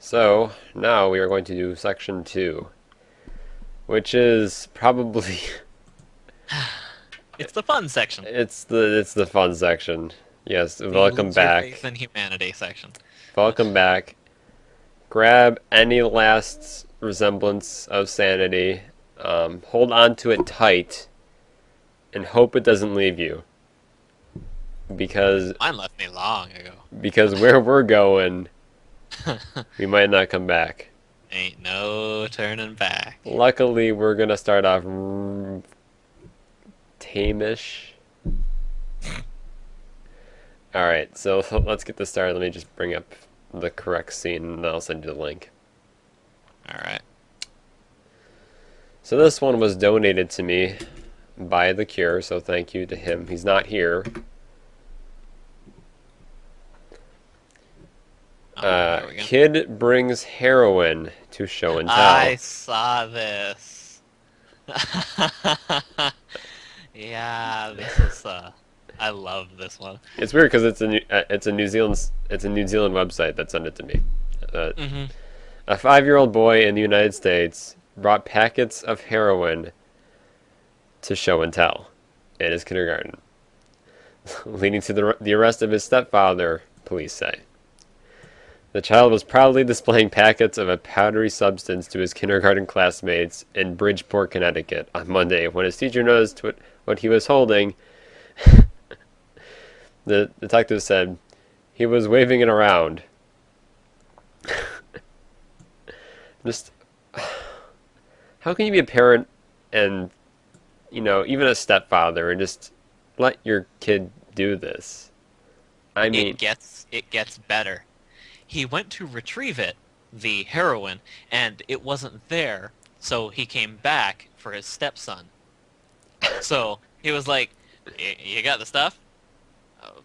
So now we are going to do section 2, which is probably It's the fun section. it's the fun section. Yes, The welcome lose your faith back. in humanity section. Welcome back. Grab any last resemblance of sanity, hold on to it tight, and hope it doesn't leave you. Because Mine left me long ago. because where we're going, we might not come back. Ain't no turning back. Luckily, we're gonna start off tamish. Alright, so let's get this started. Let me just bring up the correct scene and I'll send you the link. Alright. So this one was donated to me by The Cure, so thank you to him. He's not here. There we go. Kid brings heroin to show and tell. I saw this. Yeah, this is I love this one. It's weird because it's a New Zealand website that sent it to me. Mm-hmm. A 5-year-old boy in the United States brought packets of heroin to show and tell in his kindergarten, leading to the arrest of his stepfather, police say. The child was proudly displaying packets of a powdery substance to his kindergarten classmates in Bridgeport, Connecticut on Monday when his teacher noticed what he was holding. The detective said he was waving it around. Just, how can you be a parent and, even a stepfather and just let your kid do this? I mean, It gets better. He went to retrieve it, the heroin, and it wasn't there, so he came back for his stepson. So he was like, You got the stuff? Oh,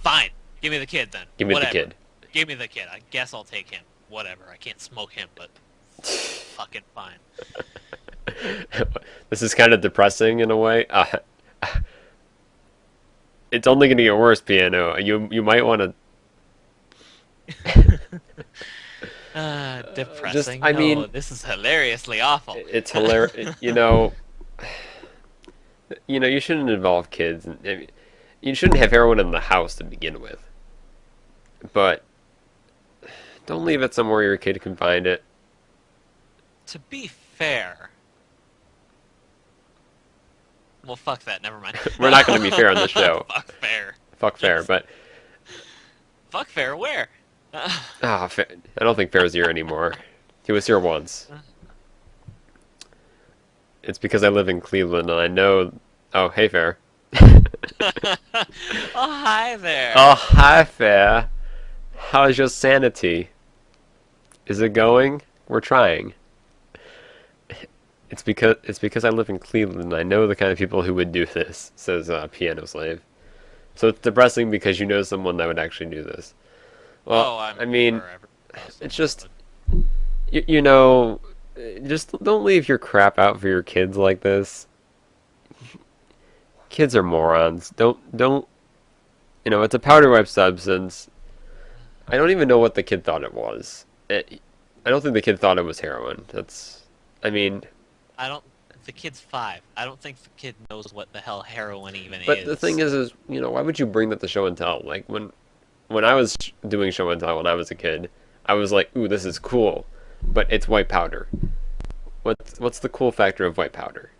fine. Give me the kid then. give me Whatever. the kid. Give me the kid. I guess I'll take him. Whatever. I can't smoke him, but fucking fine. This is kind of depressing in a way. It's only going to get worse, piano. You might want to. Depressing. I No, mean, this is hilariously awful. it's hilarious. You shouldn't involve kids. You shouldn't have heroin in the house to begin with. But don't leave it somewhere your kid can find it. To be fair. Well, fuck that. Never mind. We're not going to be fair on the show. Fuck fair. Fuck fair, Yes. but Fuck fair. Where? I don't think Fair's here anymore. He was here once. It's because I live in Cleveland and I know. Oh, hey, Fair. Oh, hi there. Oh, hi, Fair. How's your sanity? Is it going? We're trying. It's because I live in Cleveland and I know the kind of people who would do this, says Piano Slave. So it's depressing because you know someone that would actually do this. Well, I'm I mean, sure every person it's just, would. just don't leave your crap out for your kids like this. Kids are morons. Don't, it's a powder wipe substance. I don't even know what the kid thought it was. I don't think the kid thought it was heroin. I mean, I don't. The kid's 5. I don't think the kid knows what the hell heroin even but is. the thing is, why would you bring that to show and tell? Like when I was doing show and tell when I was a kid, I was like, ooh, this is cool, but it's white powder. What's the cool factor of white powder?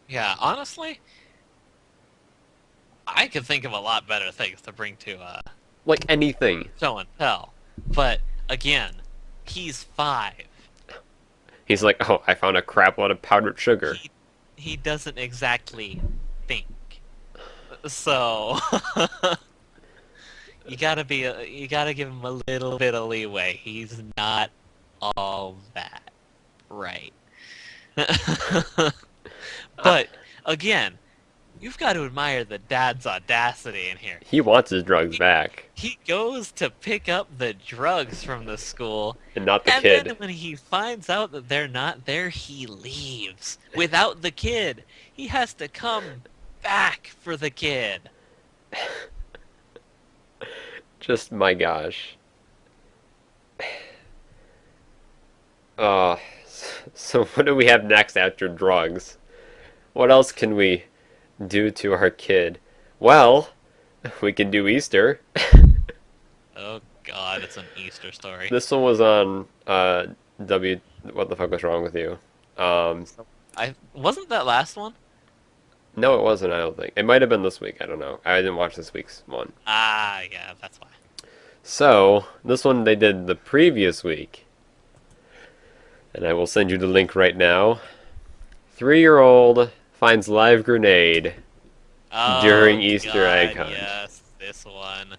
Yeah, honestly, I could think of a lot better things to bring to Like anything. show and tell. But again, he's 5. He's like, oh, I found a crap load of powdered sugar. He doesn't exactly think. So you gotta give him a little bit of leeway. He's not all that right. But again, you've got to admire the dad's audacity in here. He wants his drugs back, He goes to pick up the drugs from the school, and not the and kid. then when he finds out that they're not there, he leaves without the kid. He has to come back for the kid. Just my gosh. Uh, so what do we have next after drugs? What else can we do to our kid? Well, we can do Easter. Oh God, it's an Easter story. This one was on W. What the fuck was wrong with you? I wasn't that last one. No, it wasn't. I don't think it might have been this week. I don't know. I didn't watch this week's one. Ah, yeah, that's why. So this one they did the previous week, and I will send you the link right now. 3-year-old finds live grenade Oh during Easter God, egg hunt. yes, this one.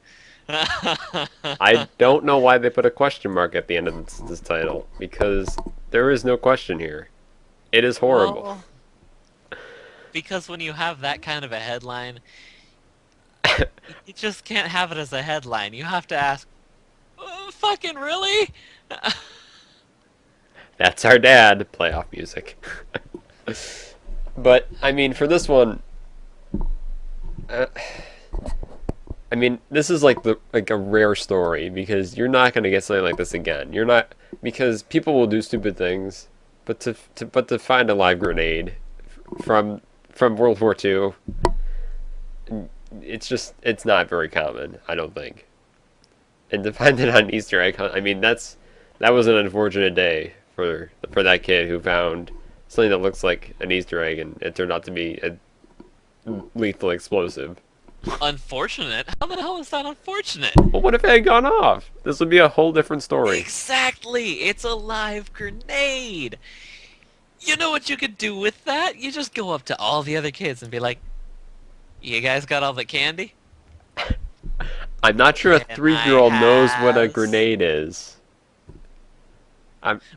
I don't know why they put a question mark at the end of this title, because there is no question here. It is horrible. Well, because when you have that kind of a headline, you just can't have it as a headline. You have to ask, fucking really? That's our dad. Playoff music. But, I mean, for this one, I mean, this is like a rare story, because you're not gonna get something like this again. You're not, because people will do stupid things, but to find a live grenade from World War II, it's not very common, I don't think. And to find it on Easter egg hunt, I mean, that was an unfortunate day for that kid who found something that looks like an Easter egg, and it turned out to be a lethal explosive. Unfortunate? How the hell is that unfortunate? Well, what if it had gone off? This would be a whole different story. Exactly! It's a live grenade! You know what you could do with that? You just go up to all the other kids and be like, you guys got all the candy? I'm not sure a And 3-year-old knows what a has- grenade is.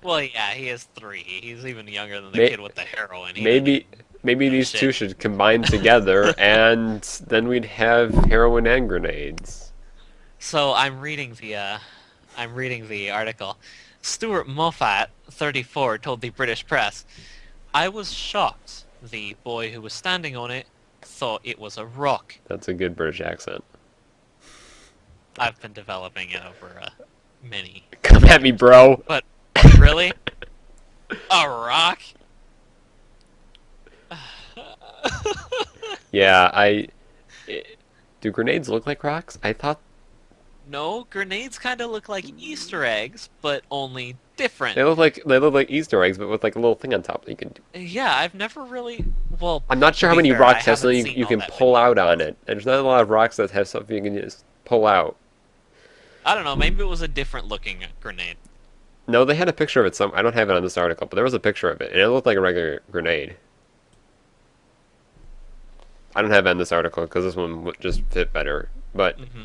Well, yeah, he is 3. He's even younger than the May- kid with the heroin. He Maybe didn't these shit. two should combine together, and then we'd have heroin and grenades. So I'm reading the article. Stuart Moffat, 34, told the British press, "I was shocked. The boy who was standing on it thought it was a rock. That's a good British accent. I've been developing it over many. Come at me, bro. But really, a rock? Yeah, do grenades look like rocks? I thought No, grenades kind of look like Easter eggs, but only different. they look like Easter eggs, but with like a little thing on top that you can do. Yeah, I've never really. Well, I'm not sure to how be many fair, rocks I have something haven't seen you all can that pull many. out on it. There's not a lot of rocks that have something you can just pull out. I don't know. Maybe it was a different looking grenade. No, they had a picture of it. I don't have it on this article, but there was a picture of it, and it looked like a regular grenade. I don't have it in this article because this one would just fit better, but Hmm.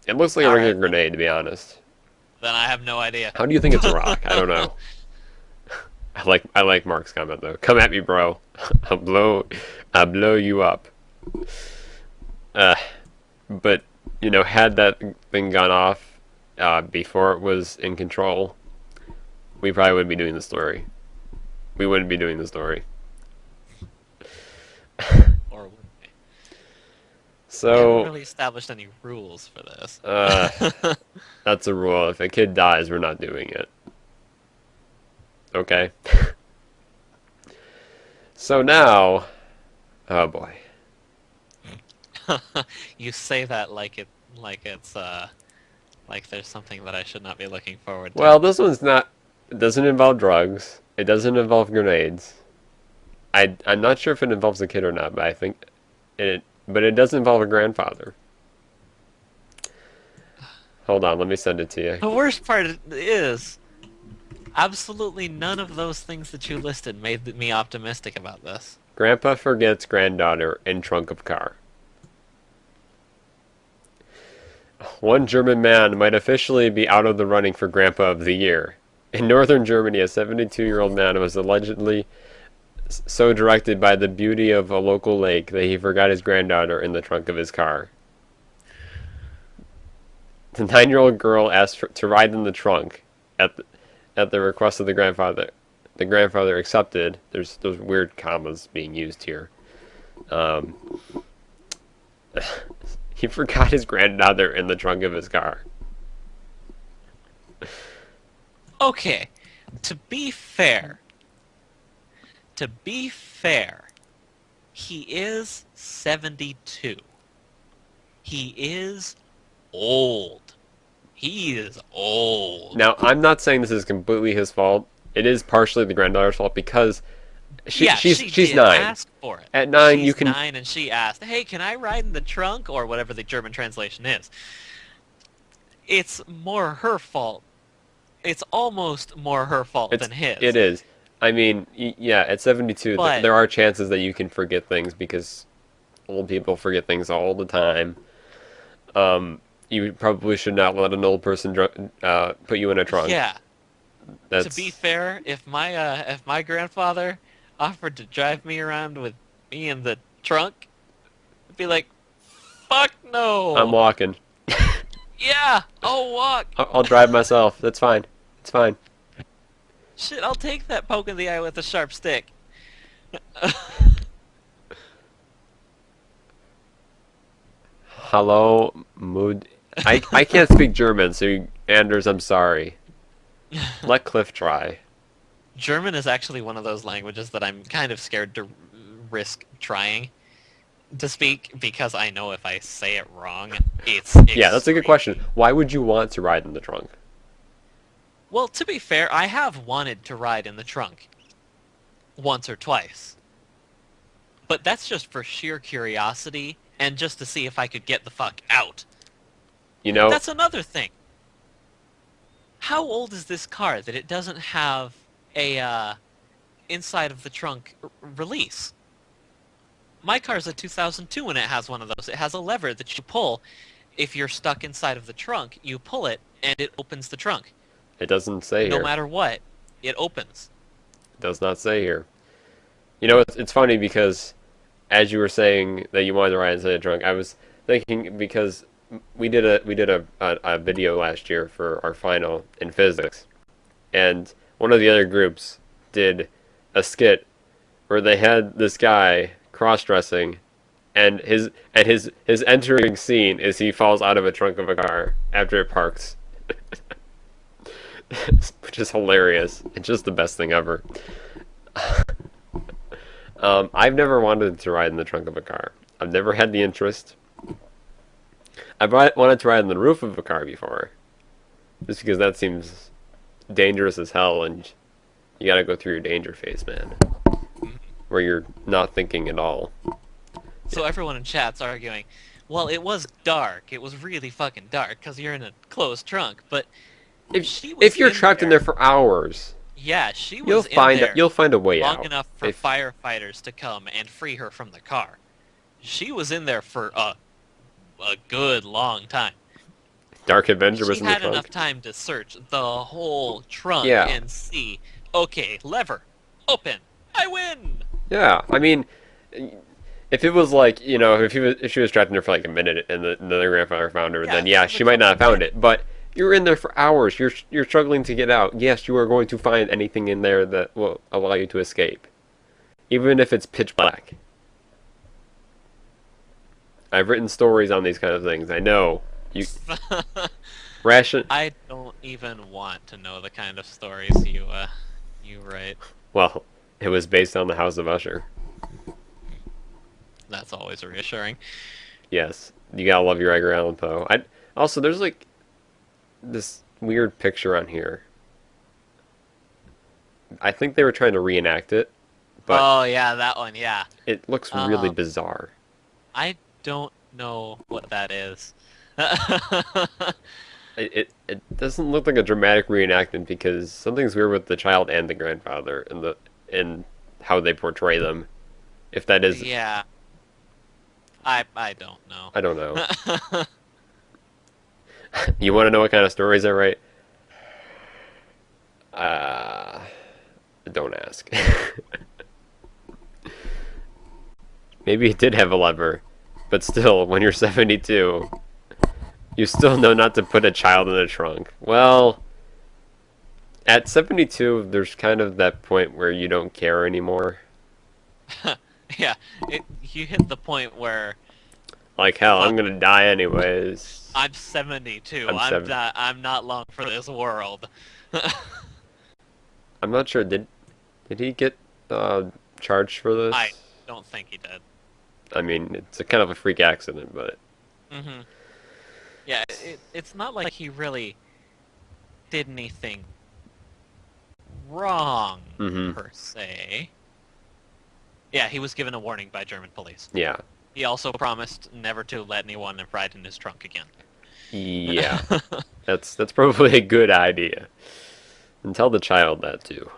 it looks like a All regular right. grenade, to be honest. Then I have no idea. How do you think it's a rock? I don't know. I like Mark's comment though. Come at me, bro. I'll blow you up. But you know, had that thing gone off before it was in control, we probably wouldn't be doing the story. We wouldn't be doing the story. Or would they? We So haven't really established any rules for this. that's a rule. If a kid dies, we're not doing it. Okay. So now, oh boy. You say that like it's like there's something that I should not be looking forward to. Well, this one's not. It doesn't involve drugs. It doesn't involve grenades. I'm not sure if it involves a kid or not, but I think it. But it does involve a grandfather. Hold on, let me send it to you. The worst part is, absolutely none of those things that you listed made me optimistic about this. Grandpa forgets granddaughter in trunk of car. One German man might officially be out of the running for Grandpa of the Year. In northern Germany, a 72-year-old man was allegedly so directed by the beauty of a local lake that he forgot his granddaughter in the trunk of his car. The 9-year-old girl asked to ride in the trunk at the request of the grandfather. The grandfather accepted. There's those weird commas being used here. He forgot his granddaughter in the trunk of his car. Okay, to be fair, he is 72. He is old. He is old. Now, I'm not saying this is completely his fault. It is partially the granddaughter's fault because she's did 9. ask for it. At 9, She's you can 9, and she asked, "Hey, can I ride in the trunk?" or whatever the German translation is. It's more her fault. It's almost more her fault than his. It is. I mean, yeah, at 72, But- there are chances that you can forget things because old people forget things all the time. You probably should not let an old person put you in a trunk. Yeah. That's, To be fair, if my grandfather offered to drive me around with me in the trunk, I'd be like, "Fuck no!" I'm walking. Yeah, I'll walk. I'll drive myself. That's fine. It's fine. Shit, I'll take that poke in the eye with a sharp stick. Hello, mood. I can't speak German, so Anders, I'm sorry. Let Cliff try. German is actually one of those languages that I'm kind of scared to risk trying to speak because I know if I say it wrong, it's Yeah, that's a good extreme. question. Why would you want to ride in the trunk? Well, to be fair, I have wanted to ride in the trunk once or twice. But that's just for sheer curiosity and just to see if I could get the fuck out. You know, That's another thing. How old is this car that it doesn't have a inside of the trunk release? My car's a 2002 and it has one of those. It has a lever that you pull. If you're stuck inside of the trunk, you pull it and it opens the trunk. it doesn't say No here. matter what, it opens. It does not say here. You know, it's funny because as you were saying that you wanted to ride inside the trunk, I was thinking because we did a video last year for our final in physics, and one of the other groups did a skit where they had this guy cross-dressing, and his entering scene is he falls out of a trunk of a car after it parks, which is hilarious. It's just the best thing ever. I've never wanted to ride in the trunk of a car. I've never had the interest. I've wanted to ride on the roof of a car before, just because that seems dangerous as hell, and you gotta go through your danger phase, man, where you're not thinking at all. So everyone in chat's arguing, well, it was dark. It was really fucking dark because you're in a closed trunk. But If you're trapped in there for hours, yeah, she was you'll find a way long out. enough for firefighters to come and free her from the car. She was in there for a good long time. Dark Avenger was She in the had trunk. enough time to search the whole trunk Yeah. and see, okay, lever, open, I win! Yeah, I mean, if it was like, you know, if she was trapped in there for like a minute and the grandfather found her, Yeah, then if yeah, it was she a might not have couple found it. But you're in there for hours. You're struggling to get out. Yes, you are going to find anything in there that will allow you to escape, even if it's pitch black. I've written stories on these kind of things. I know you ration. I don't even want to know the kind of stories you write. Well, it was based on the House of Usher. That's always reassuring. Yes, you gotta love your Edgar Allan Poe. Also, there's like this weird picture on here. I think they were trying to reenact it, but Oh yeah, that one, yeah. it looks really Um, bizarre. I don't know what that is. It doesn't look like a dramatic reenactment because something's weird with the child and the grandfather and how they portray them. If that is, Yeah. I don't know. I don't know. You want to know what kind of stories I write? Don't ask. Maybe it did have a lever, but still, when you're 72, you still know not to put a child in the trunk. Well, at 72, there's kind of that point where you don't care anymore. Yeah, you hit the point where Like, hell, I'm Fuck, gonna die anyways. I'm 72. I'm seven. I'm not long for this world. I'm not sure. Did he get charged for I this? don't think he did. I mean, it's a kind of a freak accident, but Hmm. Yeah, it's not like he really did anything wrong mm-hmm. per se. Yeah, he was given a warning by German police. Yeah, He also promised never to let anyone ride in his trunk again. yeah. That's probably a good idea. And tell the child that too.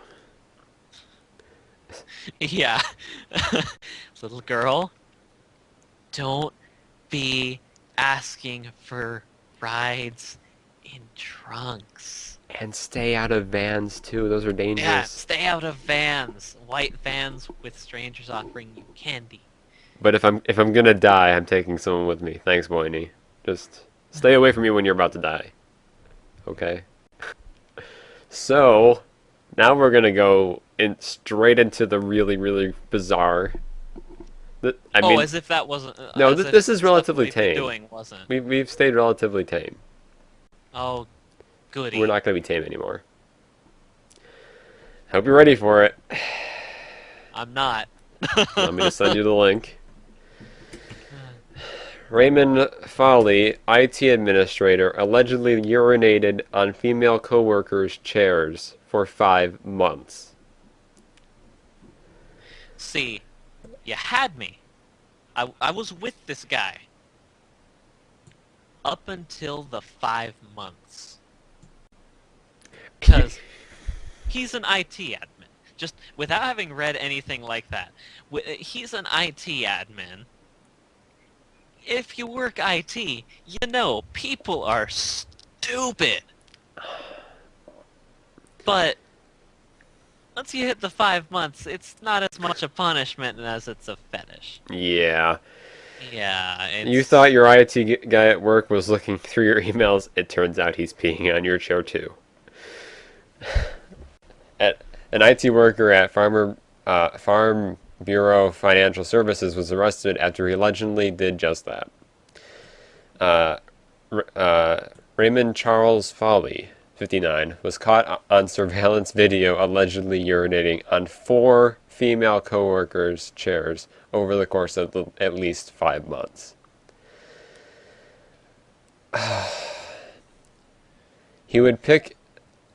Yeah. Little girl, don't be asking for rides in trunks. And stay out of vans too. Those are Yeah, dangerous. stay out of vans. White vans with strangers offering you candy. But if I'm gonna die, I'm taking someone with me. Thanks, Boyne. Just stay away from me when you're about to die. Okay. So now we're gonna go in straight into the really really bizarre. I mean, As if that wasn't. no, As if this is stuff relatively we've been tame. doing wasn't. We've stayed relatively tame. Oh, goody. We're not gonna be tame anymore. Hope you're ready for it. I'm not. Let me just send you the link. Raymond Foley, IT administrator, allegedly urinated on female coworkers' chairs for 5 months. See, you had me. I was with this guy up until the 5 months. Because he's an IT admin. Just without having read anything like that. He's an IT admin. If you work IT, you know people are stupid. But once you hit the 5 months, it's not as much a punishment as it's a fetish. Yeah. Yeah, You thought your IT guy at work was looking through your emails. It turns out he's peeing on your chair too. An IT worker at Farm Bureau Financial Services was arrested after he allegedly did just that. Raymond Charles Foley, 59, was caught on surveillance video allegedly urinating on 4 female coworkers' chairs over the course of at least 5 months. He would pick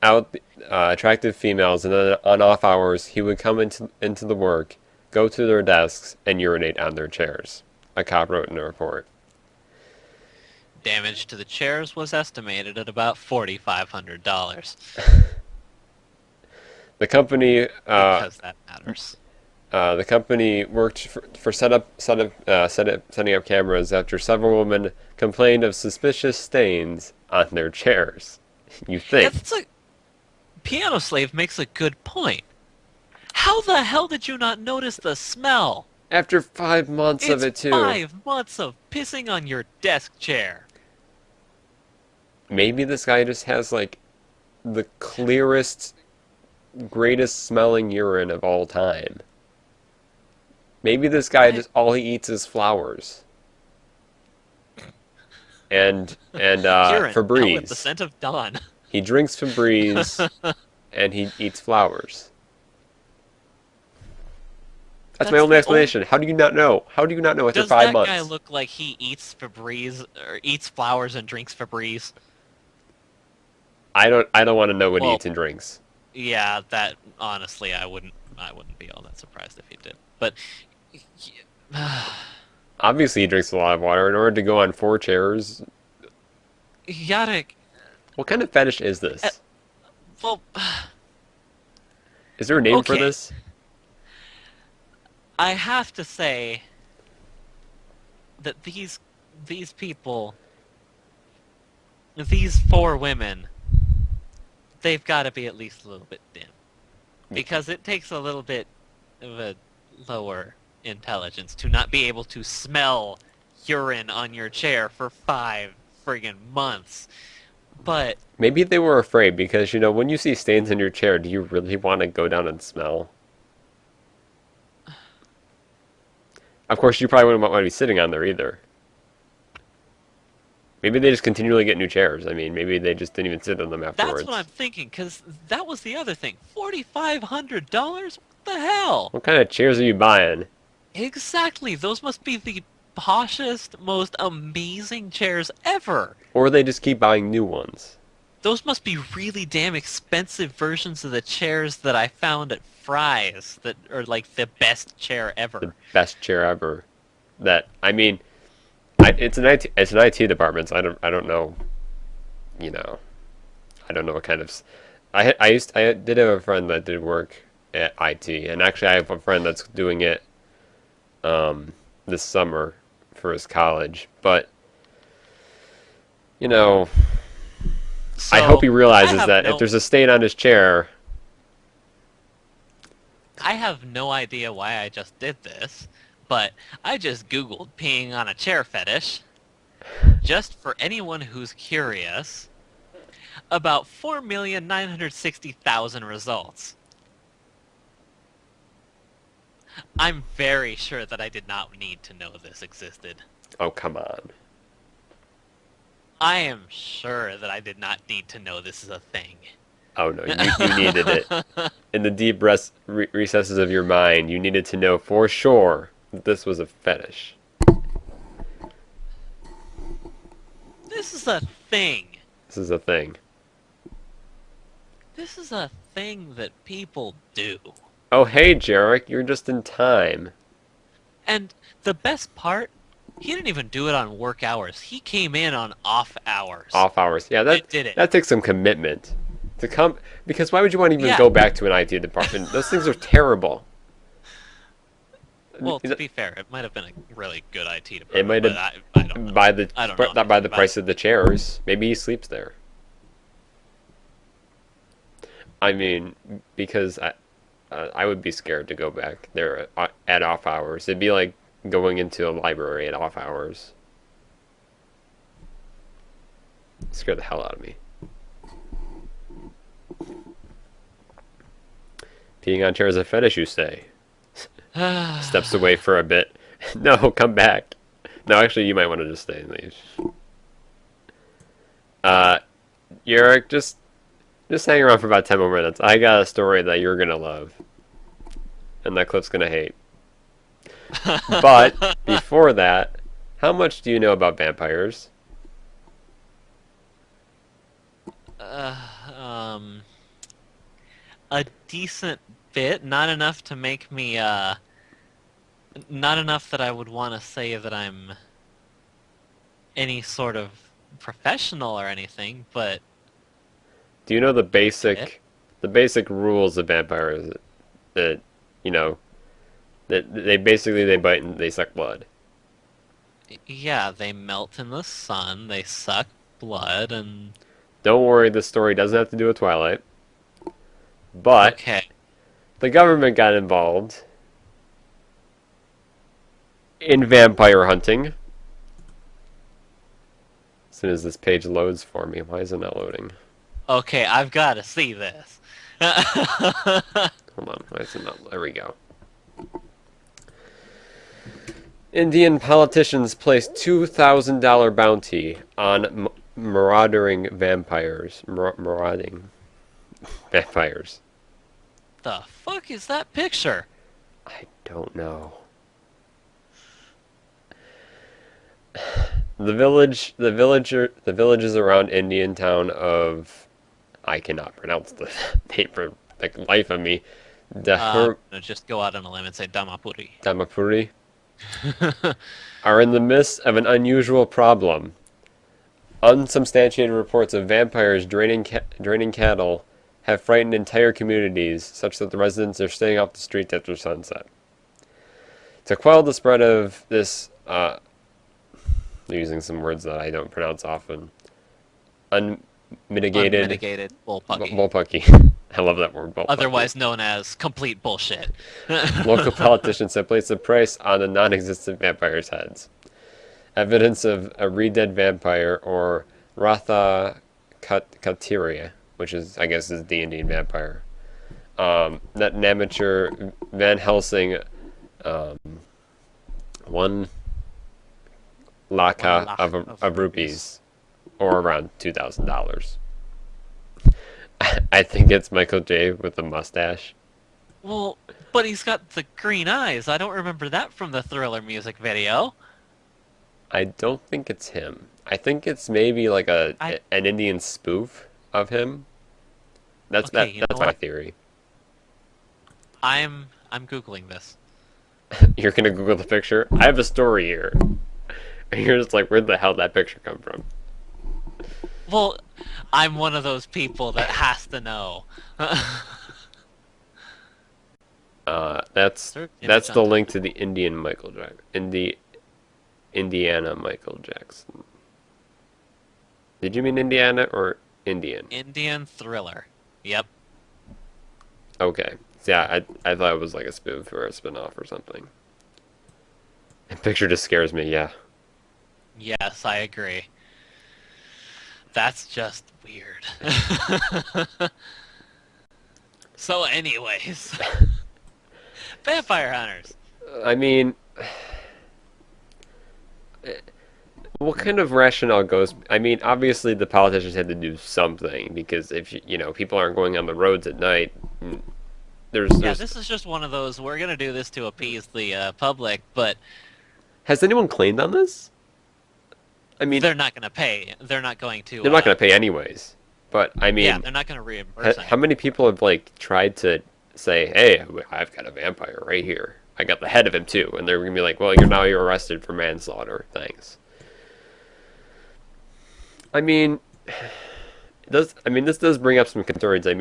out attractive females, and then on off hours, he would come into the work, go to their desks, and urinate on their chairs. A cop wrote in a report. Damage to the chairs was estimated at about $4,500. The company Because that matters. the company worked for setting up cameras after several women complained of suspicious stains on their chairs. You think? Piano Slave makes a good point. How the hell did you not notice the smell? After 5 months of it too. 5 months of pissing on your desk chair. Maybe this guy just has like the clearest, greatest smelling urine of all time. Maybe this guy just all he eats is flowers. And Urine, Febreze. with the scent of dawn. He drinks Febreze and he eats flowers. That's my only explanation. How do you not know? How do you not know after 5 months? Does that guy look like he eats Febreze or eats flowers and drinks Febreze? I don't want to know what he eats and drinks. Yeah, that honestly, I wouldn't be all that surprised if he did. But obviously, he drinks a lot of water in order to go on 4 chairs. Yarek. What kind of fetish is this? Well, is there a name for this? I have to say that these people, these 4 women, they've got to be at least a little bit dim. Because it takes a little bit of a lower intelligence to not be able to smell urine on your chair for 5 friggin' months. But maybe they were afraid because, when you see stains in your chair, do you really want to go down and smell? Of course, you probably wouldn't want to be sitting on there either. Maybe they just continually get new chairs. I mean, maybe they just didn't even sit on them That's what I'm afterwards. thinking, because that was the other thing. $4,500? What the hell? What kind of chairs are you buying? Exactly. Those must be the poshest, most amazing chairs ever. Or they just keep buying new ones. Those must be really damn expensive versions of the chairs that I found at Fry's that are like the best chair The ever. best chair ever. That I mean, it's an IT department. So I don't know. You know, I don't know what kind of. I did have a friend that did work at IT, and actually I have a friend that's doing it this summer for his college. But you know, I hope So he I realizes have that if no there's a stain on his chair, I have no idea why I just did this, but I just Googled peeing on a chair fetish, just for anyone who's curious, about 4,960,000 results. I'm very sure that I did not need to know this existed. oh come on. I am sure that I did not need to know this is a thing. Oh no, you needed it. In the deep recesses of your mind, you needed to know for sure that this was a fetish. This is a thing. This is a thing. This is a thing that people do. Oh hey, Jarek, you're just in time. And the best part, he didn't even do it on work hours. He came in on off hours. Off hours. Yeah, And did it. that takes some commitment to come. Because why would you want to even Yeah. go back to an IT department? Those things are terrible. Well, to be fair, it might have been a really good IT department. It might but have I don't know. by the I don't know not by the anything price about of the chairs. Maybe he sleeps there. I mean, because I would be scared to go back there at off hours. It'd be like going into a library at off hours. It scared the hell out of me. Peeing on chairs is a fetish, you say? it. Steps away for a bit. No, come back. No, actually, you might want to just stay and leave. Yurik, just hang around for about 10 more minutes. I got a story that you're gonna love, and that Cliff's gonna hate. But before that, how much do you know about vampires? Uh, um, a decent bit, not enough to make me, not enough that I would want to say that I'm any sort of professional or anything, but Do you know the bit. basic rules of vampires? That you know that they basically they bite and they suck blood. Yeah, they melt in the sun, they suck blood, and Don't worry, the story doesn't have to do with Twilight. But okay. the government got involved in vampire hunting. As soon as this page loads for me, why is it not loading? Okay, I've got to see this. Hold on, why is it not? There we go. Indian politicians placed $2,000 bounty on marauding vampires. Marauding vampires. The fuck is that picture? I don't know. The villages around Indian town of, I cannot pronounce the name for the life of me. Just go out on a limb and say Damapuri. Damapuri are in the midst of an unusual problem. Unsubstantiated reports of vampires draining cattle have frightened entire communities, such that the residents are staying off the streets after sunset. To quell the spread of this, using some words that I don't pronounce often, Unmitigated bullpucky. bullpucky. I love that word, bullpucky. Otherwise known as complete bullshit. Local politicians have placed a price on the non-existent vampires' heads. Evidence of a re-dead vampire, or Ratha Katiria, which is, I guess, is D&D vampire. That an amateur Van Helsing, 1 lakha of rupees. or around $2,000. I think it's Michael J. with a mustache. Well, but he's got the green eyes. I don't remember that from the Thriller music video. I don't think it's him. I think it's maybe like I an Indian spoof of him. okay, you That's know my what? theory. I'm googling this. You're gonna Google the picture. I have a story here. And you're just like, where the hell did that picture come from? Well, I'm one of those people that has to know. That's Search that's image the on link to the Indian Michael Jackson. Indiana Michael Jackson. Did you mean Indiana or Indian? Indian Thriller. Yep. Okay. So yeah, I thought it was like a spoof or a spin-off or something. The picture just scares me, yeah. Yes, I agree. That's just weird. So, anyways, vampire hunters. I mean, what kind of rationale goes? I mean, obviously the politicians had to do something because if people aren't going on the roads at night, Yeah, there's. this is just one of those. We're gonna do this to appease the public, but Has anyone claimed on this? I mean, they're not gonna pay. They're not going to. they're not going to pay anyways. But I Yeah, mean, they're not gonna reimburse. how many people have like tried to say, "Hey, I've got a vampire right here. I got the head of him too," and they're gonna be like, "Well, you're arrested for manslaughter. Thanks." I mean, this does bring up some concerns. I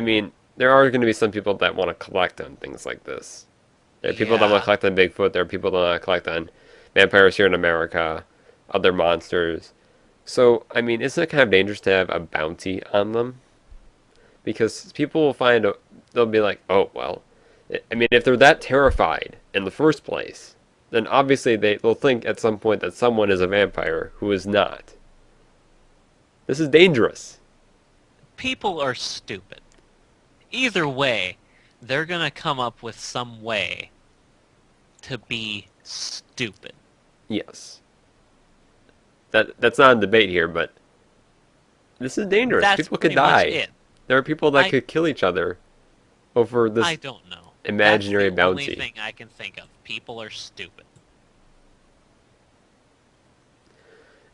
mean, there are going to be some people that want to collect on things like this. There are people that want to Yeah. collect on Bigfoot. There are people that want to collect on vampires here in America, other monsters. So, I mean, isn't it kind of dangerous to have a bounty on them? Because people will they'll be like, oh, well, I mean, if they're that terrified in the first place, then obviously they'll think at some point that someone is a vampire who is not. This is dangerous. People are stupid. Either way, they're gonna come up with some way to be stupid. Yes. That's not a debate here, but this is dangerous. That's People could pretty much die. it. There are people that I could kill each other over this I don't know. imaginary That's the bounty. only thing I can think of. People are stupid.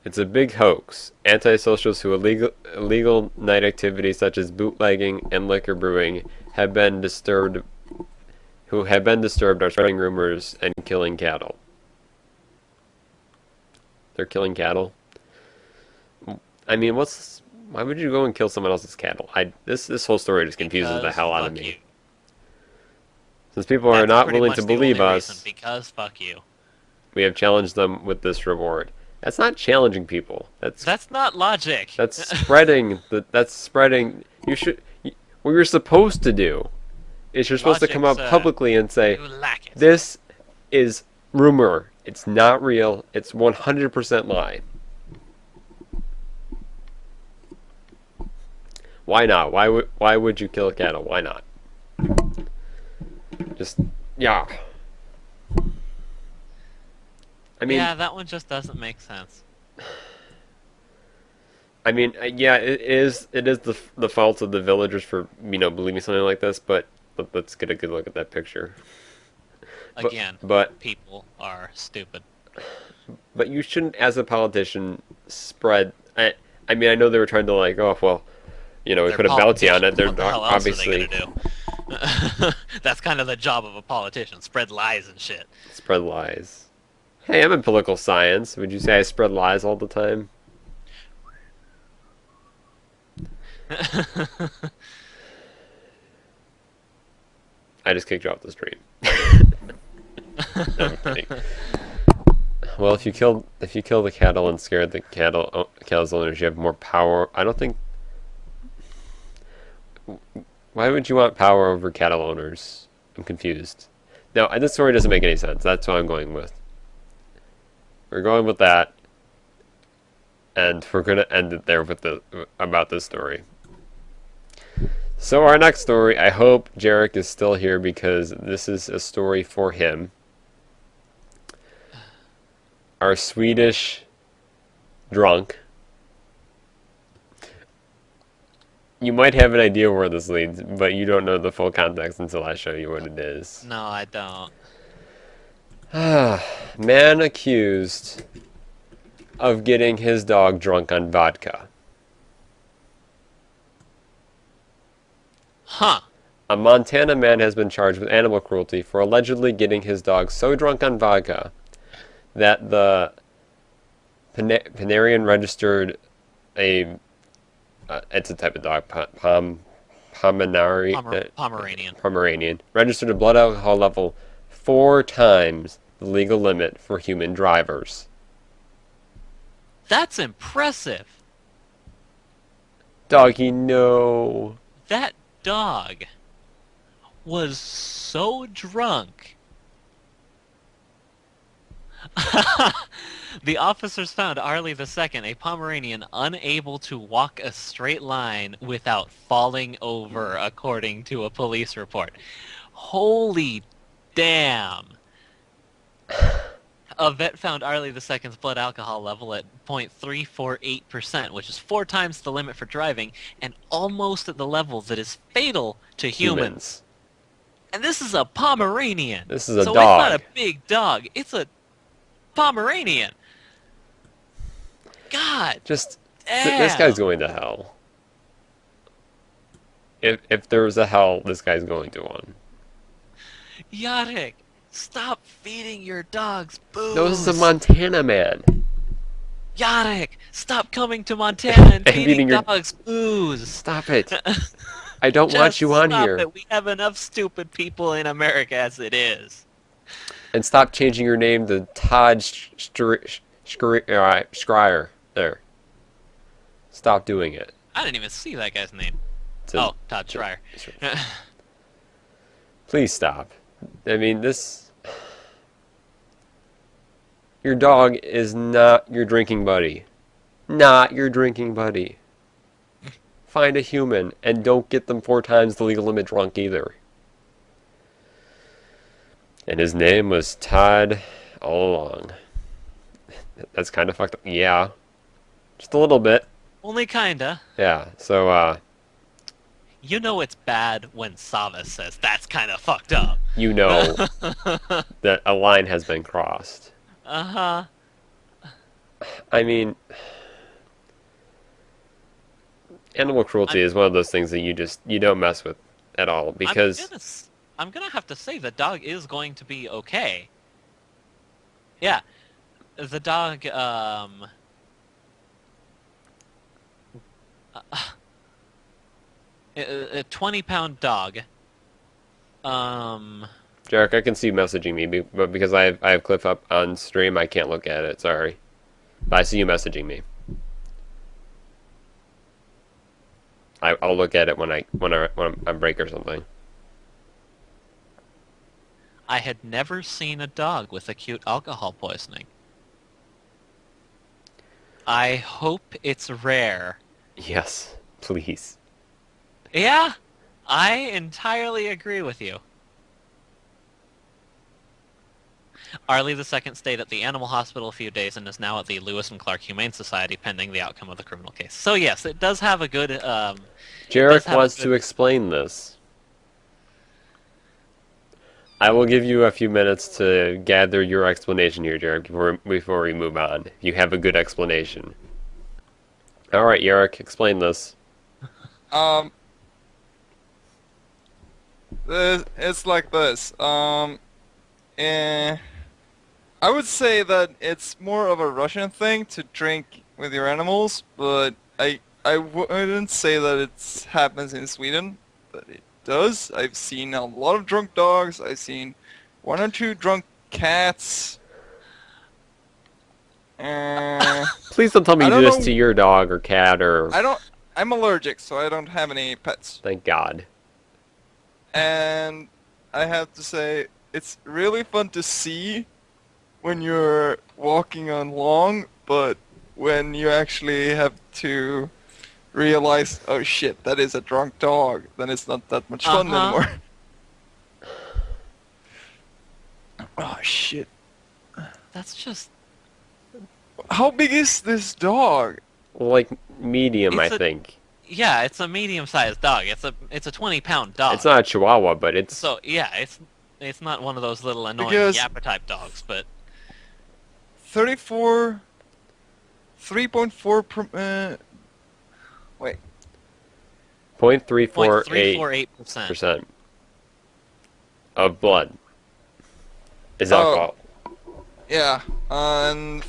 It's a big hoax. Antisocials who illegal night activities such as bootlegging and liquor brewing have been disturbed are spreading rumors and killing cattle. They're killing cattle? I mean, why would you go and kill someone else's cattle? This whole story just confuses the Because hell out of fuck me. you. Since people are That's not pretty willing much to the believe only us, reason, because fuck you. we have challenged them with this reward. That's not challenging people. That's not logic. That's spreading. That's spreading. What you're supposed to do is you're supposed to come out Logic's, publicly and say, You lack it. this is rumor. It's not real. It's 100% lie. Why not? Why would you kill a cattle? Why not? Just yeah. I mean, Yeah, that one just doesn't make sense. I mean, yeah, it is the fault of the villagers for believing something like this, but let's get a good look at that picture. Again, But people are stupid. you shouldn't, as a politician, spread. I mean, I know they were trying to like, oh well, we They're put a bounty on it. politicians. They're What the not, hell else obviously are they gonna do? That's kind of the job of a politician: spread lies and shit. spread lies. Hey, I'm in political science. Would you say I spread lies all the time? I just kicked you off the stream. No, I'm kidding. Well, if you kill the cattle and scare the cattle's owners, you have more power. I don't think. Why would you want power over cattle owners? I'm confused. No, this story doesn't make any sense. That's what I'm going with. We're going with that, and we're gonna end it there with about this story. So our next story, I hope Jarek is still here because this is a story for him. our Swedish drunk. You might have an idea where this leads, but you don't know the full context until I show you what it is. No, I don't. Man accused of getting his dog drunk on vodka. Huh. A Montana man has been charged with animal cruelty for allegedly getting his dog so drunk on vodka that the Pinarian registered a it's a type of dog, Pomeranian. Pomeranian, registered a blood alcohol level 4 times the legal limit for human drivers. That's impressive. Doggy, no. That dog was so drunk. The officers found Arlie II, a Pomeranian, unable to walk a straight line without falling over, according to a police report. Holy damn. A vet found Arlie II's blood alcohol level at 0.348%, which is 4 times the limit for driving, and almost at the level that is fatal to humans. And this is a Pomeranian. This is a so dog. It's not a big dog. It's a Pomeranian. God. Just damn. this guy's going to hell. If there was a hell, this guy's going to one. Yarek, stop feeding your dogs booze. No, this is a Montana man. Yarek, stop coming to Montana and feeding your dogs booze. Stop it. I don't want you on here. It. We have enough stupid people in America as it is. And stop changing your name to Todd Schreier. There. Stop doing it. I didn't even see that guy's name. Todd Schreier. Please stop. I mean, this... Your dog is not your drinking buddy. Not your drinking buddy. Find a human, and don't get them 4 times the legal limit drunk either. And his name was Todd all along. That's kind of fucked up. Yeah. Just a little bit. Only kinda. Yeah, so, You know it's bad when Sava says that's kind of fucked up. you know that a line has been crossed. Uh-huh. I mean, animal cruelty is one of those things that you don't mess with at all, because I'm gonna have to say the dog is going to be okay. Yeah. The dog, a 20-pound dog. Jarek, I can see you messaging me, but because I have Cliff up on stream, I can't look at it. Sorry, but I see you messaging me. I'll look at it when I'm on break or something. I had never seen a dog with acute alcohol poisoning. I hope it's rare. Yes, please. Yeah, I entirely agree with you. Arlie II stayed at the animal hospital a few days and is now at the Lewis and Clark Humane Society pending the outcome of the criminal case. So yes, it does have a good... Jarek wants to explain this. I will give you a few minutes to gather your explanation here, Jarek, before we move on. If you have a good explanation. Alright, Jarek, explain this. It's like this. I would say that it's more of a Russian thing to drink with your animals, but I wouldn't say that it happens in Sweden, but it does. I've seen a lot of drunk dogs. I've seen 1 or 2 drunk cats. Please don't tell me you do this to your dog or cat or... I'm allergic, so I don't have any pets. Thank God. And I have to say, it's really fun to see when you're walking on long, but when you actually have to realize, oh shit, that is a drunk dog, then it's not that much fun anymore. Oh shit. That's just... How big is this dog? Like medium, I It's a think. Yeah, it's a medium-sized dog. It's a 20-pound It's dog. not a Chihuahua, but it's So yeah, it's not one of those little annoying Because yapper type dogs, but 34, 3.4 per, wait, 0.348% 0.348%. of blood is Oh. alcohol. yeah, and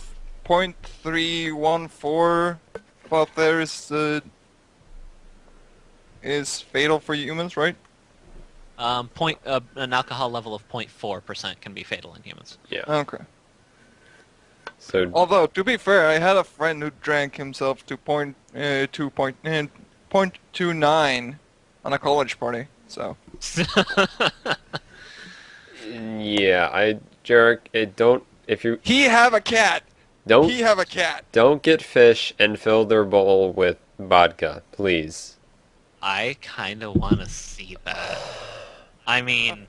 0.314 but is fatal for humans, right? An alcohol level of 0.4% can be fatal in humans. Yeah. Okay. So Although, to be fair, I had a friend who drank himself to 0.29 on a college party, so. yeah, Jarek, don't if you He have a cat! don't He have a cat! don't get fish and fill their bowl with vodka, please. I kind of want to see that. I mean,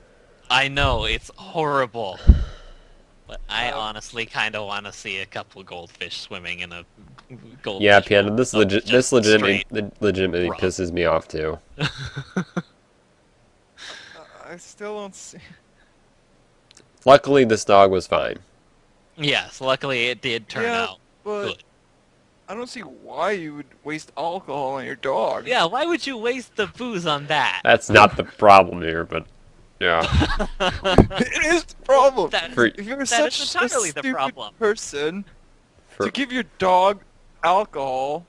I know it's horrible, but I honestly kind of want to see a couple goldfish swimming in a goldfish. Yeah, Piano, bowl this of just legitimately straight legitimately rum. pisses me off too. I still don't see. Luckily, this dog was fine. Yes, luckily it did turn Yeah, out but good. I don't see why you would waste alcohol on your dog. Yeah, why would you waste the booze on that? That's not the problem here, but yeah. It is the problem. That For- If you're that such is a entirely the stupid problem. person For, to give your dog alcohol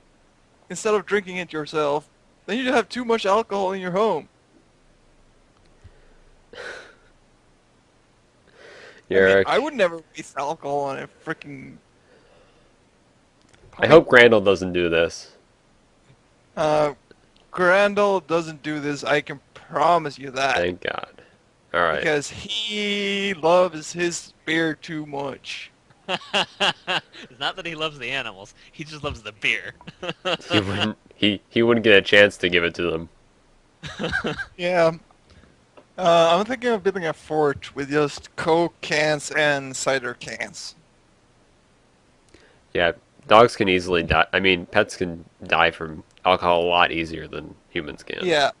instead of drinking it yourself, then you have too much alcohol in your home. I mean, Jarek, I would never waste alcohol on a freaking. I hope Grandel doesn't do this. Granddaughter doesn't do this. I can promise you that. Thank God. All right. Because he loves his beer too much. It's not that he loves the animals; he just loves the beer. He wouldn't. He wouldn't get a chance to give it to them. Yeah. I'm thinking of building a fort with just Coke cans and cider cans. Yeah, dogs can easily die. I mean, pets can die from alcohol a lot easier than humans can. Yeah.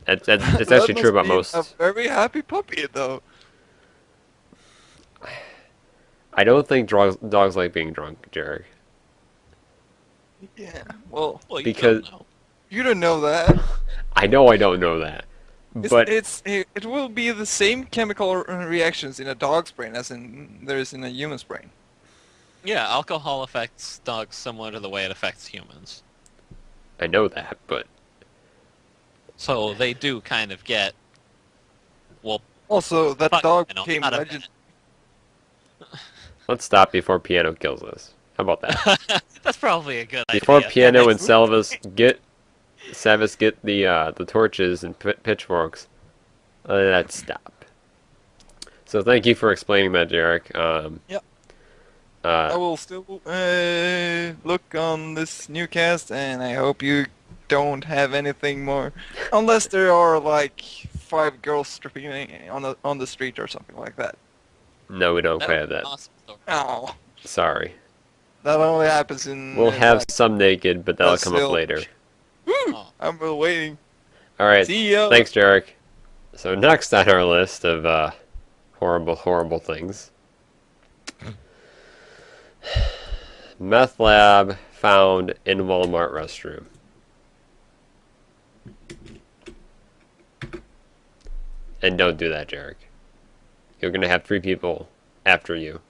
It's That actually true must about be most. a very happy puppy, though. I don't think dogs like being drunk, Jarek. Yeah. Well, Well, you Because- don't know. you don't know that. I know I don't know that, but It will be the same chemical reactions in a dog's brain as there is in a human's brain. Yeah, alcohol affects dogs similar to the way it affects humans. I know that. But So they do kind of get, well, Also, that fuck, dog you know, became out of legend. let's stop before Piano kills us. How about that? it. That's probably a good Before idea. Piano and next Savas get the torches and pitchforks, let's stop. So thank you for explaining that, Jarek. Yep. I Uh, will still look on this Newscast, and I hope you don't have anything more, unless there are like 5 girls stripping on the street or something like that. no, we don't That quite would have be that. awesome story. Oh, Sorry. that only happens in. We'll have like, some naked, but that'll that's come up still- later. Woo! Oh. I'm waiting. All right. See ya. Thanks, Jarek. So next on our list of horrible, horrible things, meth lab found in Walmart restroom. And don't do that, Jarek. You're gonna have 3 people after you.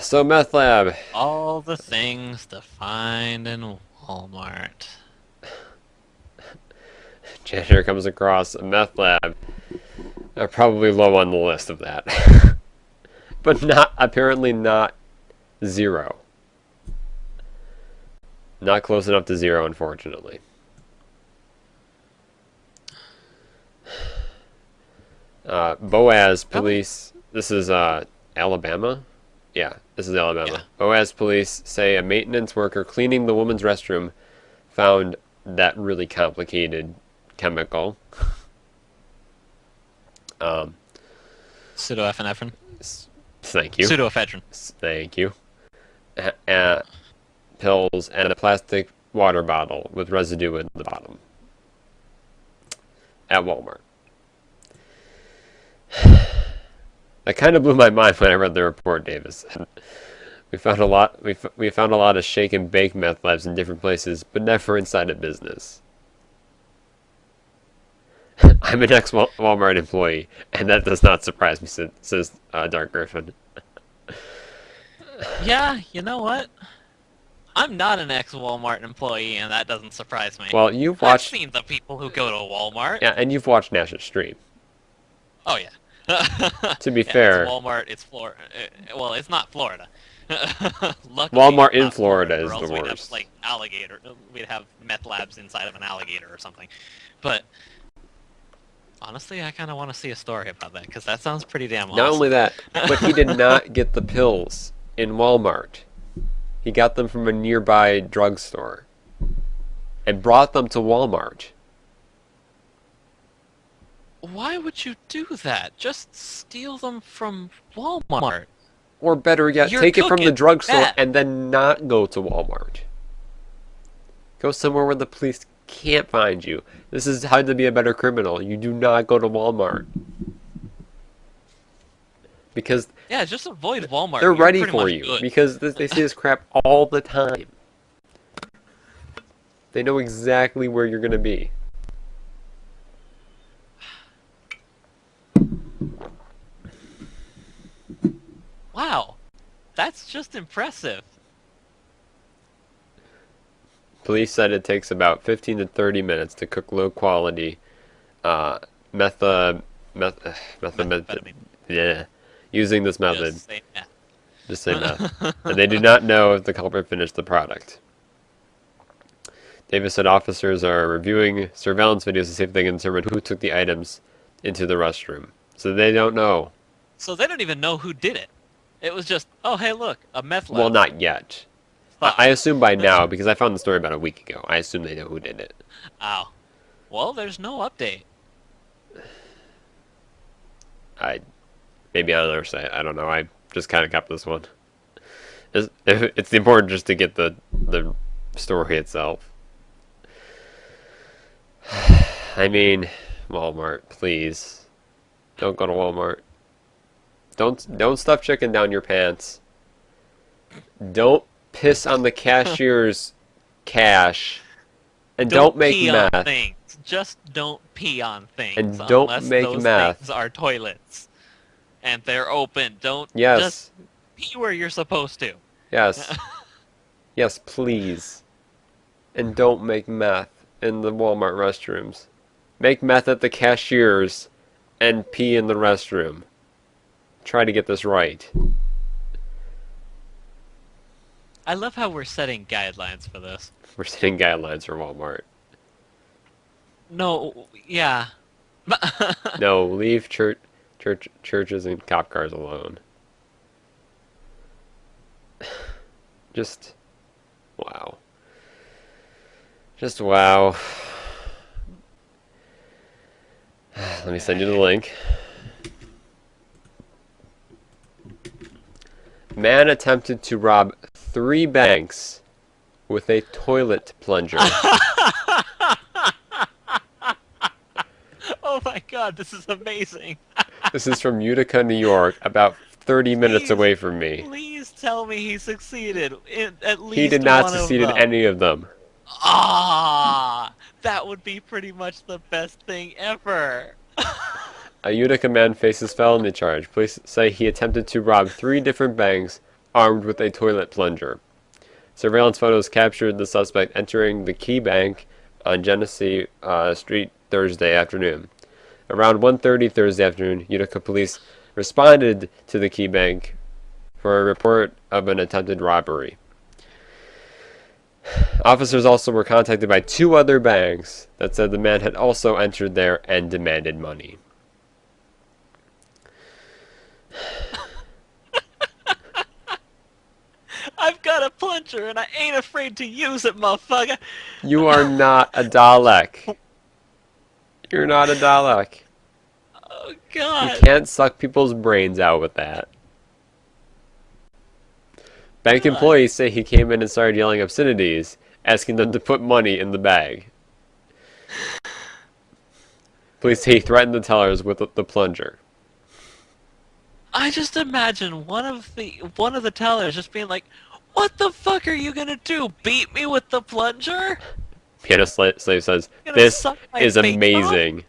So meth lab. All the things to find in Walmart. Janitor comes across a meth lab. Probably low on the list of that. But apparently not 0. Not close enough to 0, unfortunately. Boaz police, this is Alabama? Yeah, this is Alabama. Yeah. Boaz police say a maintenance worker cleaning the woman's restroom found that really complicated chemical. Pseudoepinephrine. Thank you. Pseudoephedrine. Thank you. Pills and a plastic water bottle with residue in the bottom. At Walmart. That kind of blew my mind when I read the report, Davis. We found a lot. We found a lot of shake and bake meth labs in different places, but never inside a business. I'm an ex-Walmart employee, and that does not surprise me, says Dark Griffin. Yeah, you know what? I'm not an ex-Walmart employee, and that doesn't surprise me. Well, you've I've watched... seen the people who go to Walmart. Yeah, and you've watched Nash Stream. Oh, yeah. To be Yeah, fair... It's Walmart, it's Florida. Well, it's not Florida. Luckily, Walmart it's in not Florida or is else the we'd have, worst. like, alligator. We'd have meth labs inside of an alligator or something. But... honestly, I kind of want to see a story about that, because that sounds pretty damn awesome. Not only that, but he did not get the pills in Walmart. He got them from a nearby drugstore and brought them to Walmart. Why would you do that? Just steal them from Walmart. Or better yet, You're take it from the cooking drugstore meth. and then not go to Walmart. Go somewhere where the police can't find you. This is how to be a better criminal. You do not go to Walmart. Because Yeah, just avoid Walmart. they're You're ready pretty for much you. good. Because they see this crap all the time. They know exactly where you're going to be. Wow, that's just impressive. Police said it takes about 15 to 30 minutes to cook low quality Methamphetamine. yeah, using this method. Just say meth. Just say meth. And they do not know if the culprit finished the product. Davis said officers are reviewing surveillance videos to see if they can determine who took the items into the restroom. So they don't know. So they don't even know who did it. It was just, oh hey look, a meth lab. Well, not yet. I assume by now, because I found the story about a week ago, I assume they know who did it. Ow. Well, there's no update. Maybe on another site. I don't know. I just kind of kept this one. It's important just to get the story itself. I mean, Walmart, please. Don't go to Walmart. Don't stuff chicken down your pants. Don't piss on the cashier's cash. And don't make pee meth. on things. Just don't pee on things. And don't unless make those meth. things are toilets. And they're open. Don't Yes. just pee where you're supposed to. Yes. Yes, please. And don't make meth in the Walmart restrooms. Make meth at the cashiers and pee in the restroom. Try to get this right. I love how we're setting guidelines for this. We're setting guidelines for Walmart. No, yeah. No, leave churches and cop cars alone. Just, wow. Just wow. Let me send you the link. Man attempted to rob 3 banks with a toilet plunger. Oh my god, this is amazing. This is from Utica, New York, about 30 minutes Please, away from me. Please tell me he succeeded in at least He did not one succeed in of them. any of them. Ah, that would be pretty much the best thing ever. A Utica man faces felony charge. Police say he attempted to rob 3 different banks armed with a toilet plunger. Surveillance photos captured the suspect entering the Key Bank on Genesee Street Thursday afternoon. Around 1:30 Thursday afternoon, Utica police responded to the Key Bank for a report of an attempted robbery. Officers also were contacted by 2 other banks that said the man had also entered there and demanded money. I've got a plunger and I ain't afraid to use it, motherfucker. You are not a Dalek. You're not a Dalek. Oh You god. can't suck people's brains out with that. Bank God. employees say he came in and started yelling obscenities, asking them to put money in the bag. Police say he threatened the tellers with the plunger. I just imagine one of the tellers just being like, "What the fuck are you gonna do? Beat me with the plunger? Piano slave says, You gonna "This suck my is face off?" amazing."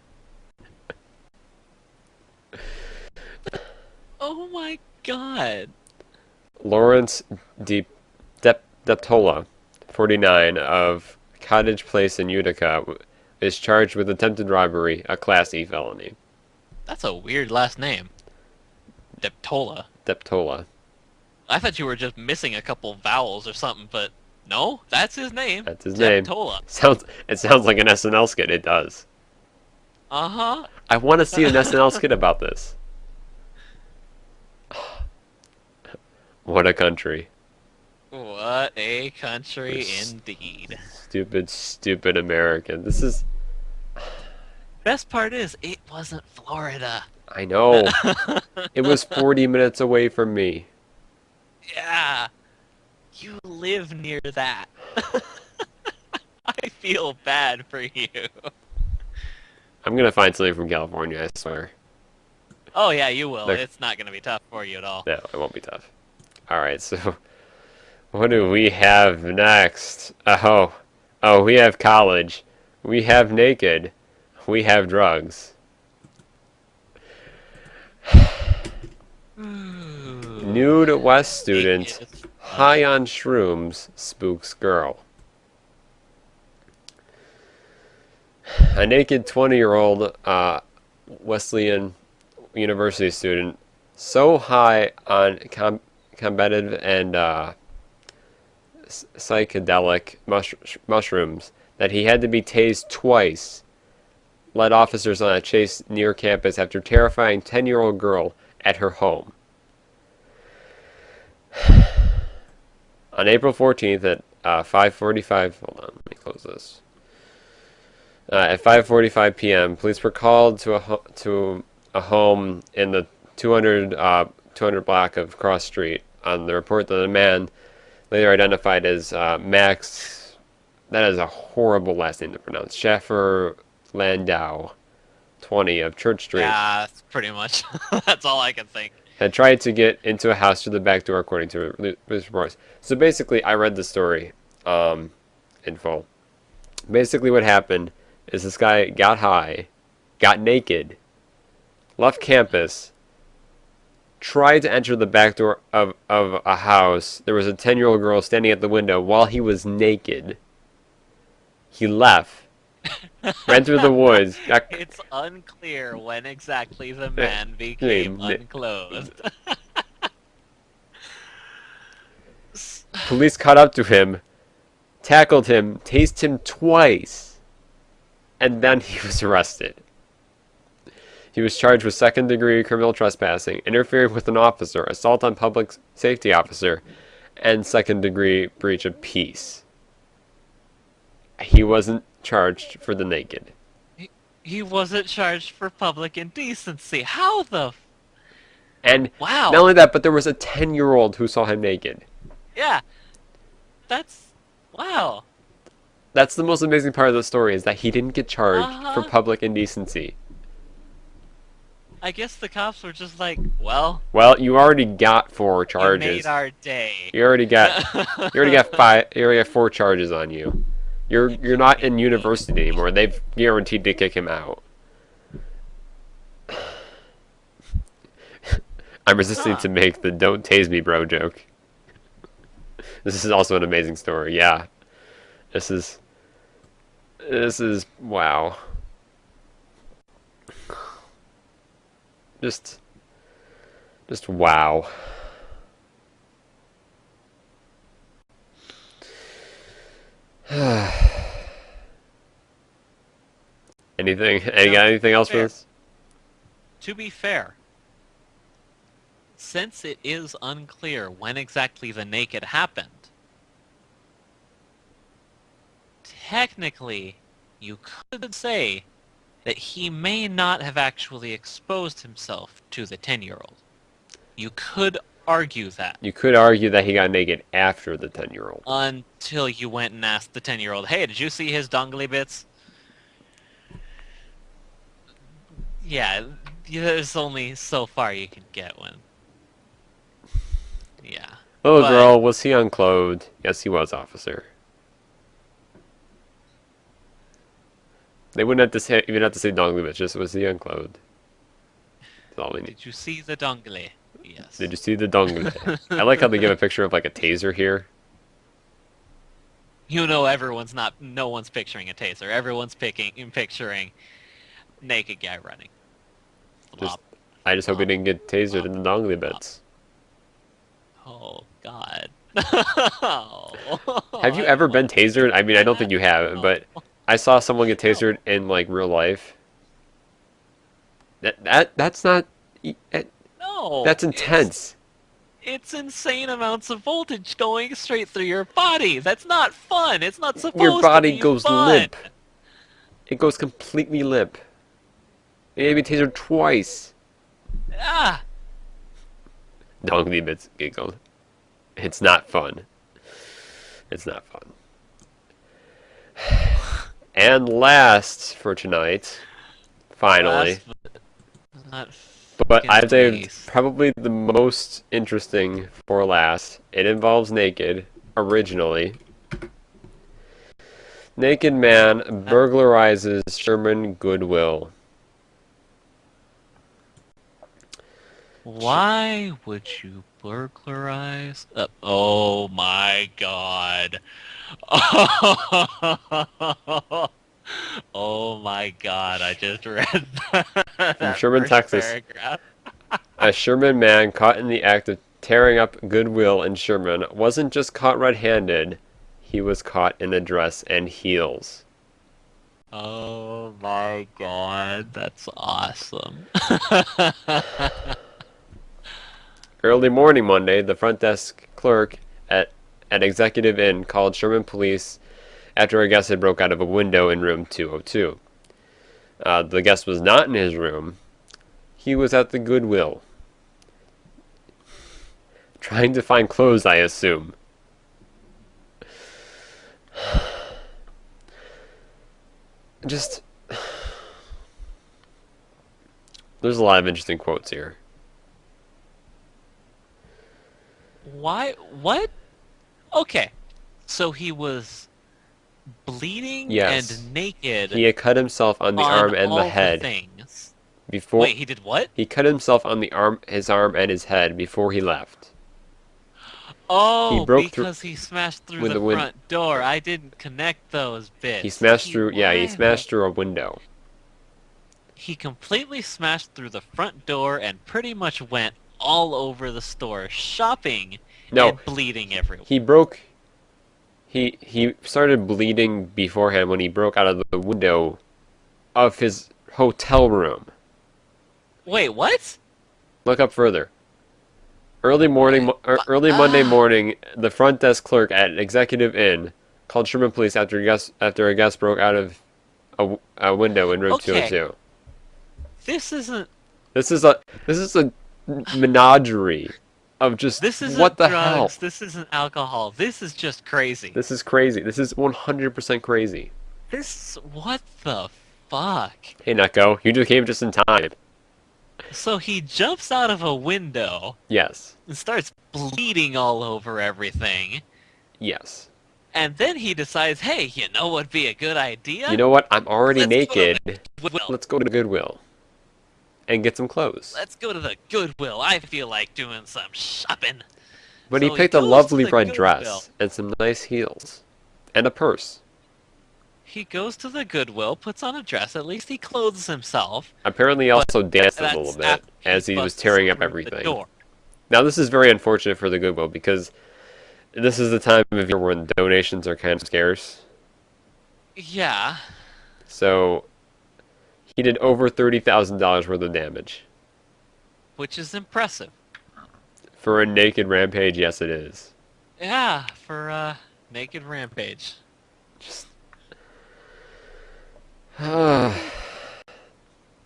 Oh my god. Lawrence Deptola, 49, of Cottage Place in Utica, is charged with attempted robbery, a Class E felony. That's a weird last name. Deptola. Deptola. I thought you were just missing a couple vowels or something, but no, that's his name. That's his name. Deptola. It sounds like an SNL skit. It does. Uh-huh. I want to see an SNL skit about this. What a country. What a country indeed. Stupid, stupid American. This is... Best part is, it wasn't Florida. I know. It was 40 minutes away from me. Yeah. You live near that. I feel bad for you. I'm gonna find something from California, I swear. Oh yeah, you will. There. It's not going to be tough for you at all. No, it won't be tough. Alright, so... What do we have next? Oh, we have college. We have naked. We have drugs. Nude West student, high on shrooms, spooks girl. A naked 20-year-old Wesleyan University student, so high on combative and psychedelic mushrooms that he had to be tased twice, led officers on a chase near campus after terrifying 10-year-old girl at her home. On April 14th at 5:45, hold on, let me close this. At 5:45 p.m., police were called to a home in the 200 block of Cross Street on the report that a man, later identified as Max, that is a horrible last name to pronounce, Schaffer Landau, 20, of Church Street. Yeah, that's pretty much. That's all I can think. Had tried to get into a house through the back door, according to police reports. So basically, I read the story in full. Basically, what happened is this guy got high, got naked, left campus, tried to enter the back door of a house. There was a 10-year-old girl standing at the window while he was naked. He left. Ran through the woods. It's unclear when exactly the man became unclothed. Police caught up to him, tackled him, tased him twice, and then he was arrested. He was charged with second-degree criminal trespassing, interfering with an officer, assault on public safety officer, and second-degree breach of peace. He wasn't charged for the naked. He wasn't charged for public indecency. How the... And wow. Not only that, but there was a 10-year-old who saw him naked. Yeah. That's... wow. That's the most amazing part of the story, is that he didn't get charged for public indecency. I guess the cops were just like, well... Well, you already got 4 charges. You made our day. You already got 4 charges on you. You're not in university anymore. They've guaranteed to kick him out. I'm resisting to make the "don't tase me, bro" joke. This is also an amazing story. Yeah, this is wow. Just wow. Anything else for this? To be fair, since it is unclear when exactly the naked happened, technically, you could say that he may not have actually exposed himself to the 10-year-old. You could argue that You could argue that he got naked after the 10-year-old. until you went and asked the 10-year-old, "Hey, did you see his dongly bits?" Yeah, there's only so far you can get when. Yeah. Little But girl, was he unclothed? Yes, he was, officer. They wouldn't have to say, even have to say dongly, but just was he unclothed? That's all we need. did you see the dongly? Yes. Did you see the dongly? I like how they give a picture of like a taser here. You know, no one's picturing a taser. Everyone's picturing naked guy running. Just, Flop. I just hope he didn't get tasered in the dongly bits. Oh God. Have you ever been tasered? I mean, I don't think you have, but I saw someone get tasered in like real life. That's not. No. That's intense. It's insane amounts of voltage going straight through your body. That's not fun. It's not supposed Your body to be goes fun. limp. It goes completely limp. You need to be tasered twice. Ah. Dongly bits giggled. It's not fun. It's not fun. And last for tonight, finally, Not but I'd say least. probably the most interesting for last. It involves naked, originally. Naked man burglarizes Sherman Goodwill. Why would you burglarize? Oh my God. Oh my God, I just read that Sherman, first Texas. paragraph. A Sherman man caught in the act of tearing up Goodwill in Sherman wasn't just caught red-handed, he was caught in a dress and heels. Oh my God, that's awesome. Early morning Monday, the front desk clerk at Executive Inn called Sherman police after a guest had broke out of a window in room 202. The guest was not in his room. He was at the Goodwill. Trying to find clothes, I assume. Just... There's a lot of interesting quotes here. Why? What? Okay, so he was bleeding Yes. and naked He had cut himself on the on arm and all the head. things. Before Wait, he did what? he cut himself on his arm and his head before he left. Oh, He broke through because he smashed through with the the win- front door. I didn't connect those bits. He smashed through. Yeah, he Why smashed the- through a window. He completely smashed through the front door and pretty much went all over the store shopping No, and bleeding everywhere. he broke. He started bleeding beforehand when he broke out of the window of his hotel room. Wait, what? Look up further. Early Monday morning, the front desk clerk at Executive Inn called Sherman police after a guest broke out of a window in room Okay. 202. This isn't. This is a menagerie of just This isn't what the drugs. hell. This isn't alcohol. This is just crazy. This is crazy. This is 100% crazy. What the fuck? Hey, Neko, you just came just in time. So he jumps out of a window Yes. and starts bleeding all over everything. Yes. And then he decides, hey, you know what'd be a good idea? You know what? I'm already Let's go to naked. Goodwill. Let's go to Goodwill and get some clothes. Let's go to the Goodwill. I feel like doing some shopping. But So he he picked a goes lovely to the red Goodwill. dress and some nice heels and a purse. He goes to the Goodwill, puts on a dress. At least he clothes himself. Apparently, he also danced a That's little bit after as he was busts tearing up through the everything. door. Now, this is very unfortunate for the Goodwill because this is the time of year when donations are kind of scarce. Yeah. So, he did over $30,000 worth of damage. Which is impressive. For a naked rampage, yes it is. Yeah, for Naked Rampage. Just...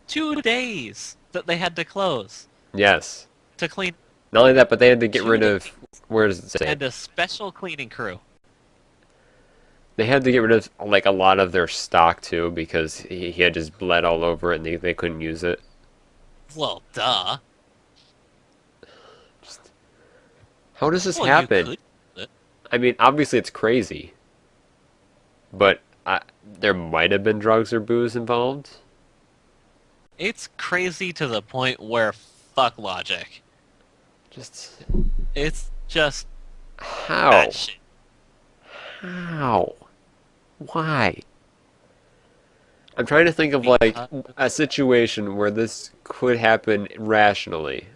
2 days that they had to close yes. to clean. Not only that, but they had to get rid Two of. Where does it say? and a special cleaning crew. They had to get rid of like a lot of their stock too because he had just bled all over it and they couldn't use it. Well, duh. Just, how does this Well, happen? you could. I mean, obviously it's crazy, but there might have been drugs or booze involved. It's crazy to the point where fuck logic. Just It's just how? that shit. How? Why? I'm trying to think of like a situation where this could happen rationally.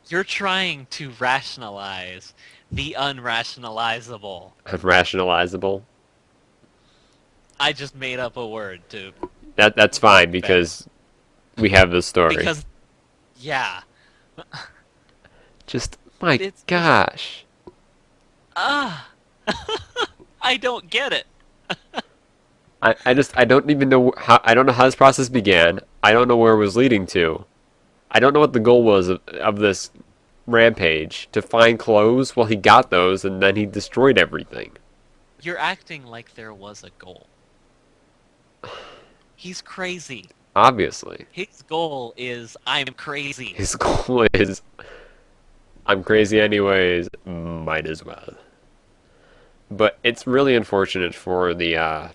You're trying to rationalize the unrationalizable. Unrationalizable. I just made up a word to That's fine because we have this story. because yeah. Just my It's gosh. Ah. I don't get it. I don't even know how I don't know how this process began. I don't know where it was leading to. I don't know what the goal was of this rampage to find clothes. Well, he got those and then he destroyed everything. You're acting like there was a goal. He's crazy. Obviously. His goal is I'm crazy. His goal is I'm crazy anyways, might as well. But it's really unfortunate for the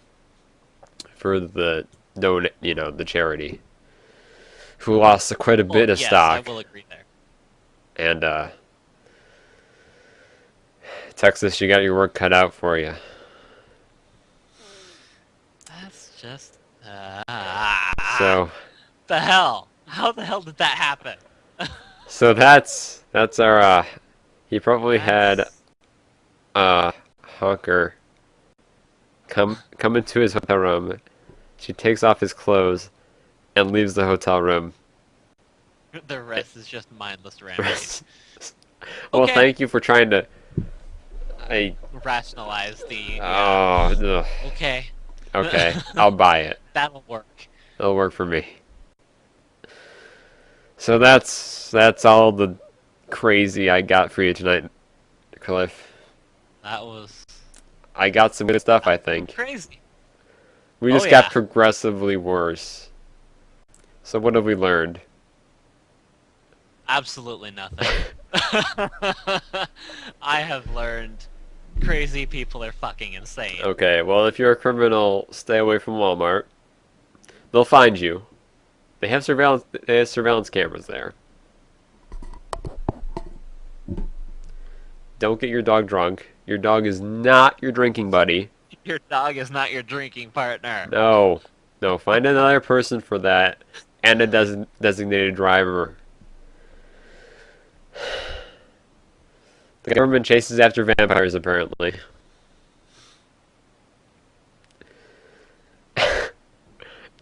the charity who lost quite a bit of yes, stock. I will agree there. And Texas, you got your work cut out for you. That's just So the hell. How the hell did that happen? so that's our he probably had That's- Honker come into his hotel room. She takes off his clothes and leaves the hotel room. The rest is just mindless rampage. Well, Okay. thank you for trying to. Rationalize the. Ugh. Okay, Okay, I'll buy it. that'll work. It'll work for me. So that's all the crazy I got for you tonight, Cliff. That was I got some good stuff, I think. crazy. We Oh, just got yeah. progressively worse. So what have we learned? Absolutely nothing. I have learned crazy people are fucking insane. Okay, well, if you're a criminal, stay away from Walmart. They'll find you. They have surveillance cameras there. Don't get your dog drunk. Your dog is not your drinking buddy. Your dog is not your drinking partner. No. No, find another person for that and a designated driver. The government chases after vampires, apparently.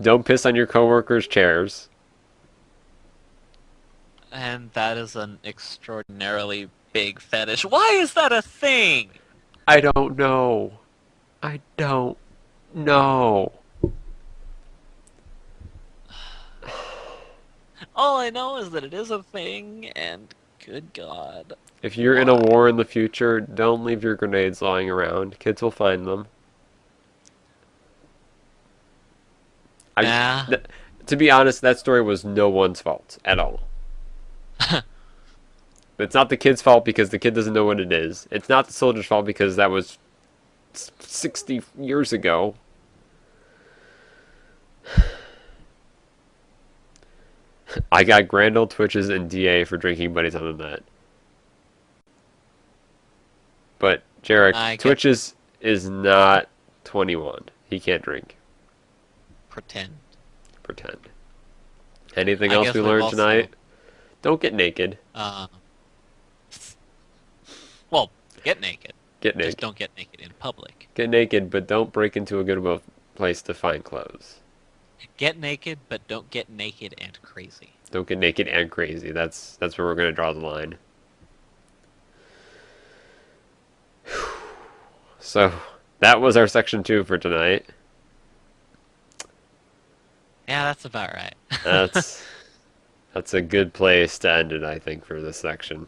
Don't piss on your coworkers' chairs. And that is an extraordinarily big fetish. Why is that a thing? I don't know. I don't know. All I know is that it is a thing, and good God. If you're in a war in the future, don't leave your grenades lying around. Kids will find them. Yeah. To be honest, that story was no one's fault at all. It's not the kid's fault because the kid doesn't know what it is. It's not the soldier's fault because that was 60 years ago. I got grand old Twitches and DA for drinking buddies on the net. But, Jarek, I get- Twitches is not 21. He can't drink. Pretend. Pretend. Anything I else guess we we've learned also- tonight? Don't get naked. Well, get naked. Get Just naked. don't get naked in public. Get naked, but don't break into a Goodwill place to find clothes. Get naked, but don't get naked and crazy. Don't get naked and crazy. That's where we're gonna draw the line. So that was our section 2 for tonight. Yeah, that's about right. That's a good place to end it, I think, for this section.